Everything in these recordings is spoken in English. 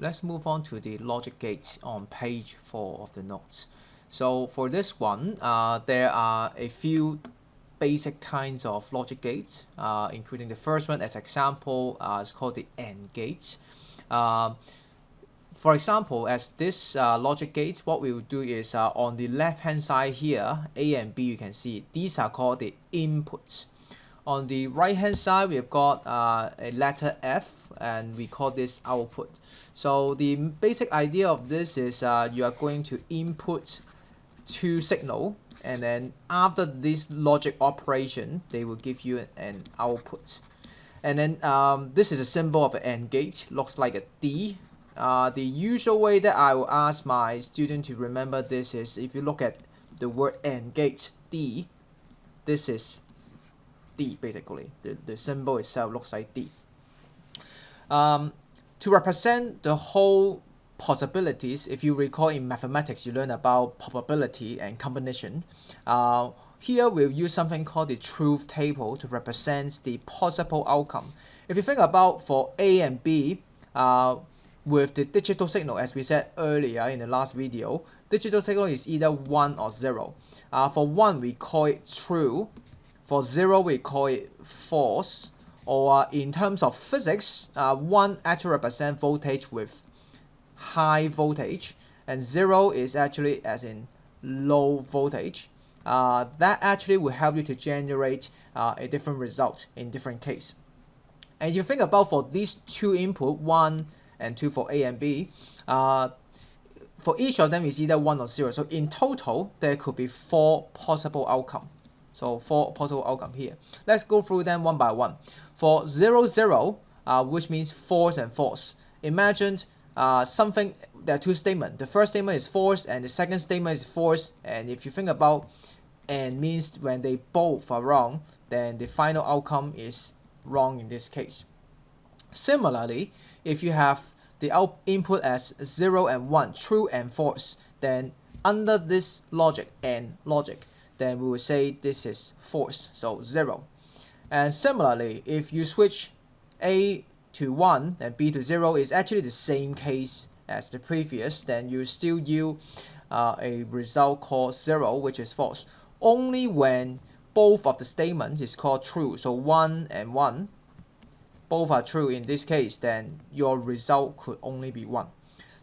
Let's move on to the logic gate on page 4 of the notes. So for this one, there are a few basic kinds of logic gates, including the first one as example is called the AND gate. For example, as this logic gate, what we will do is on the left hand side here, A and B, you can see these are called the inputs. On the right hand side, we've got a letter F, and we call this output. So the basic idea of this is you are going to input two signal, and then after this logic operation, they will give you an output. And then this is a symbol of an AND gate, looks like a D. The usual way that I will ask my student to remember this is if you look at the word AND gate, D, this is D basically. The symbol itself looks like D. To represent the whole possibilities, if you recall in mathematics, you learn about probability and combination. Here we'll use something called the truth table to represent the possible outcome. If you think about for A and B, with the digital signal, as we said earlier in the last video, digital signal is either 1 or 0. For 1, we call it true. For 0, we call it false. Or in terms of physics, 1 actually represents voltage with high voltage, and 0 is actually as in low voltage. That actually will help you to generate a different result in different case. And if you think about for these two input, 1 and 2 for A and B, for each of them is either 1 or 0. So in total, there could be 4 possible outcomes. So 4 possible outcomes here. Let's go through them one by one. For 0, 0, which means false and false. Imagine something, there are two statements. The first statement is false and the second statement is false. And if you think about and means when they both are wrong, then the final outcome is wrong in this case. Similarly, if you have the input as 0 and 1, true and false, then under this logic and logic, then we will say this is false, so 0. And similarly, if you switch A to 1 and B to 0, is actually the same case as the previous, then you still yield a result called 0, which is false. Only when both of the statements is called true, so 1 and 1, both are true in this case, then your result could only be 1.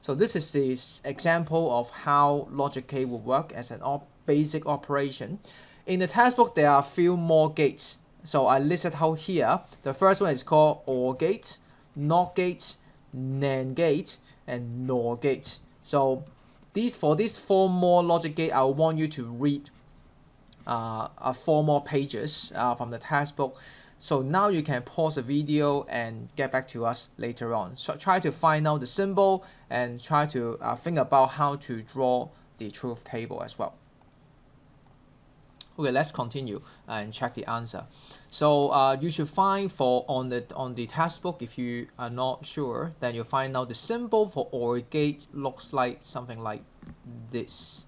So this is the example of how logic gate will work as an basic operation. In the textbook, there are a few more gates. So I listed out here. The first one is called OR gate, NOT gate, NAND gate, and NOR gate. So for these 4 more logic gate, I want you to read 4 more pages from the textbook. So now you can pause the video and get back to us later on. So try to find out the symbol and try to think about how to draw the truth table as well. Okay, let's continue and check the answer. So you should find on the textbook, if you are not sure, then you'll find out the symbol for OR gate looks like something like this.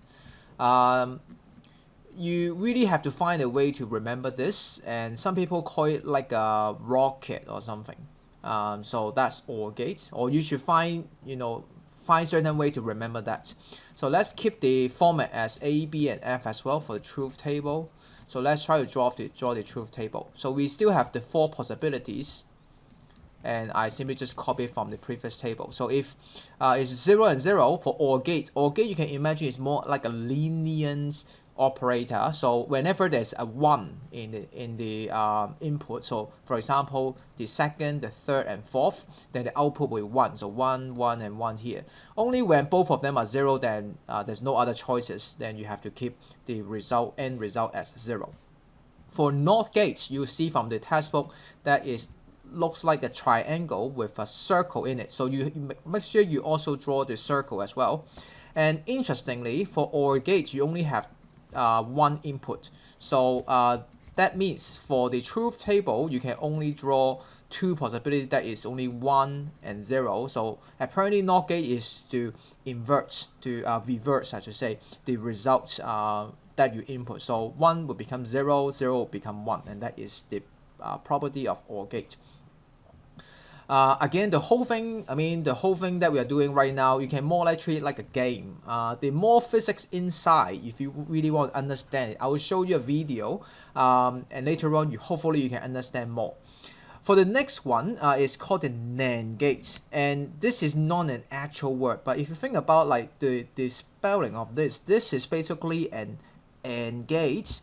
You really have to find a way to remember this, and some people call it like a rocket or something. So that's OR gate, or you should find certain way to remember that. So let's keep the format as A, B, and F as well for the truth table. So let's try to draw the truth table. So we still have the 4 possibilities, and I simply just copy from the previous table. So if it's 0 and 0 for OR gate you can imagine is more like a linear operator. So whenever there's a 1 in the input, so for example the second, the third, and fourth, then the output will be 1. So 1, 1, and 1 here. Only when both of them are 0, then there's no other choices, then you have to keep the end result as 0. For NOT gates, you see from the textbook that looks like a triangle with a circle in it. So you make sure you also draw the circle as well. And interestingly, for OR gates, you only have 1 input. So that means for the truth table, you can only draw 2 possibilities, that is only 1 and 0. So apparently NOT gate is to reverse, I should say, the results that you input. So 1 will become 0, 0 will become 1, and that is the property of OR gate. Again, the whole thing that we are doing right now, you can more like treat it like a game. The more physics inside, if you really want to understand it, I will show you a video, and later on, hopefully you can understand more. For the next one, it's called the NAND gate, and this is not an actual word, but if you think about like the spelling of this is basically an AND gate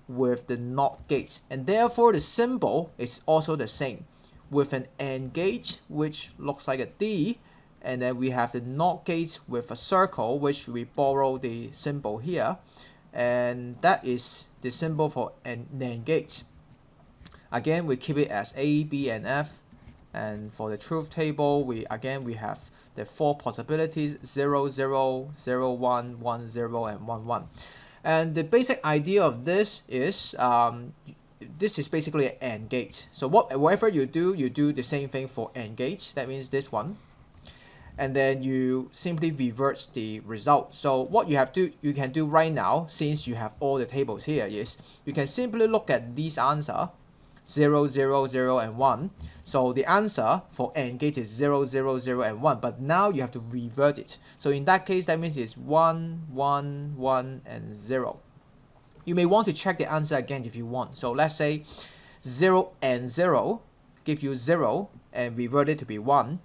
with the NOT gate, and therefore the symbol is also the same, with an AND gate which looks like a D, and then we have the NOT gate with a circle, which we borrow the symbol here, and that is the symbol for an NAND gate. Again, we keep it as A, B, and F. And for the truth table, we have the 4 possibilities: 0, 0, 0, 1, 1, 0, and 1, 1. And the basic idea of this is basically an AND gate. So whatever you do the same thing for AND gate. That means this one. And then you simply revert the result. So what you can do right now, since you have all the tables here, is you can simply look at these answer. 0, 0, 0, and 1. So the answer for AND gate is 0, 0, 0, and 1. But now you have to revert it. So in that case, that means it's 1, 1, 1, and 0. You may want to check the answer again if you want. So let's say 0 and 0 give you 0 and revert it to be 1.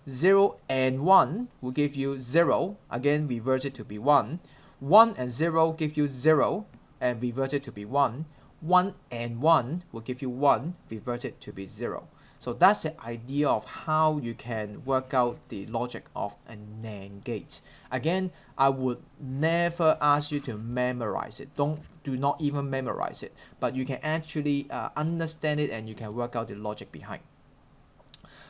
0 and 1 will give you 0, again revert it to be 1. 1 and 0 give you 0 and revert it to be 1. 1 and 1 will give you 1, reverse it to be 0. So that's the idea of how you can work out the logic of a NAND gate. Again, I would never ask you to memorize it. Do not even memorize it. But you can actually understand it, and you can work out the logic behind.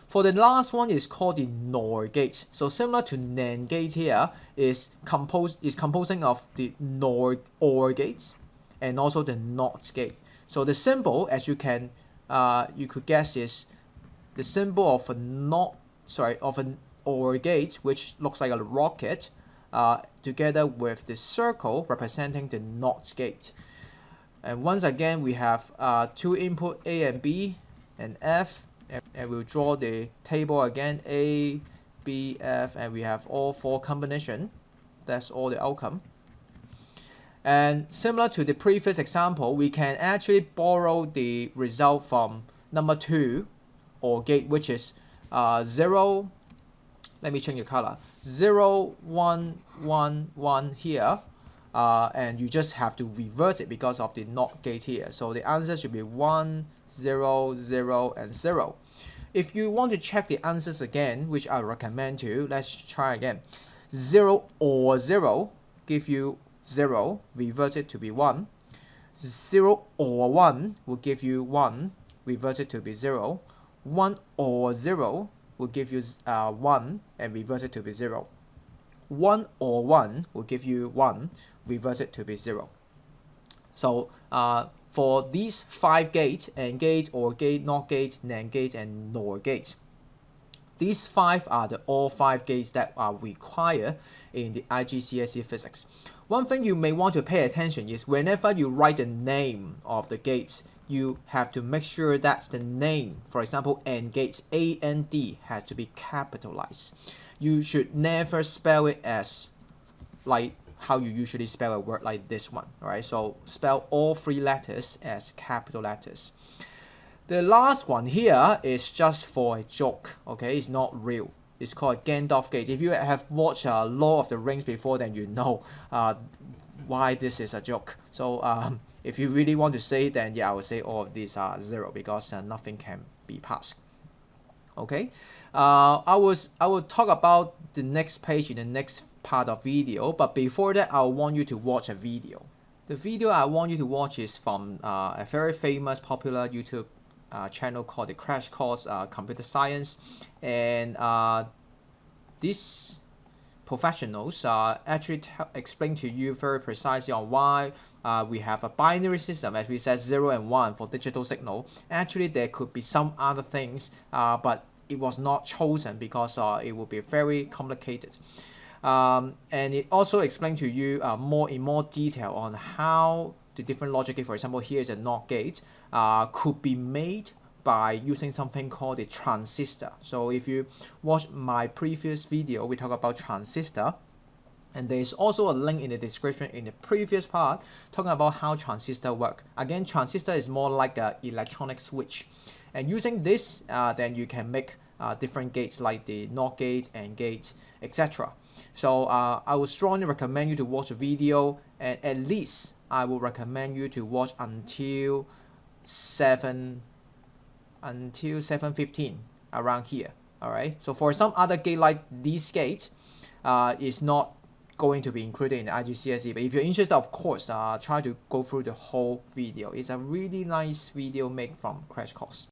For the last one is called the NOR gate. So similar to NAND gate here, is composing of the NOR OR gate and also the NOT gate. So the symbol, as you could guess, is the symbol of an OR gate, which looks like a rocket, together with the circle representing the NOT gate. And once again, we have 2 input A and B and F, and we'll draw the table again: A, B, F, and we have all 4 combination. That's all the outcome. And similar to the previous example, we can actually borrow the result from number 2 OR gate, which is 0. Let me change the color. 0, 1, 1, 1 here. And you just have to reverse it because of the NOT gate here. So the answer should be 1, 0, 0, and 0. If you want to check the answers again, which I recommend to, let's try again. 0 or 0 give you 0, reverse it to be 1. 0 or 1 will give you 1, reverse it to be 0. 1 or 0 will give you 1 and reverse it to be 0. 1 or 1 will give you 1, reverse it to be 0. So for these 5 gates, AND gate, OR gate, NOT gate, NAND gate, and NOR gate, these 5 are all 5 gates that are required in the IGCSE physics. One thing you may want to pay attention is whenever you write the name of the gates, you have to make sure that's the name. For example, AND gates, AND has to be capitalized. You should never spell it as like how you usually spell a word like this one. Alright, so spell all 3 letters as capital letters. The last one here is just for a joke. Okay, it's not real. It's called Gandalf Gate. If you have watched Lord of the Rings before, then you know why this is a joke. So if you really want to say, then yeah, I would say all of these are 0 because nothing can be passed. Okay, I will talk about the next page in the next part of video, but before that, I want you to watch a video. The video I want you to watch is from a very famous, popular YouTube channel called the Crash Course Computer Science, and these professionals actually explain to you very precisely on why we have a binary system, as we said, 0 and 1 for digital signal. Actually, there could be some other things, but it was not chosen because it would be very complicated. And it also explained to you in more detail on how the different logic gate, for example, here is a NOT gate, could be made by using something called a transistor. So if you watch my previous video, we talk about transistor. And there's also a link in the description in the previous part talking about how transistor work. Again, transistor is more like an electronic switch. And using this, then you can make different gates like the NOT gate, AND gate, etc. So I would strongly recommend you to watch the video, and at least I will recommend you to watch until 7:15 around here. All right. So for some other gate like this gate, is not going to be included in the IGCSE. But if you're interested, of course, try to go through the whole video. It's a really nice video made from Crash Course.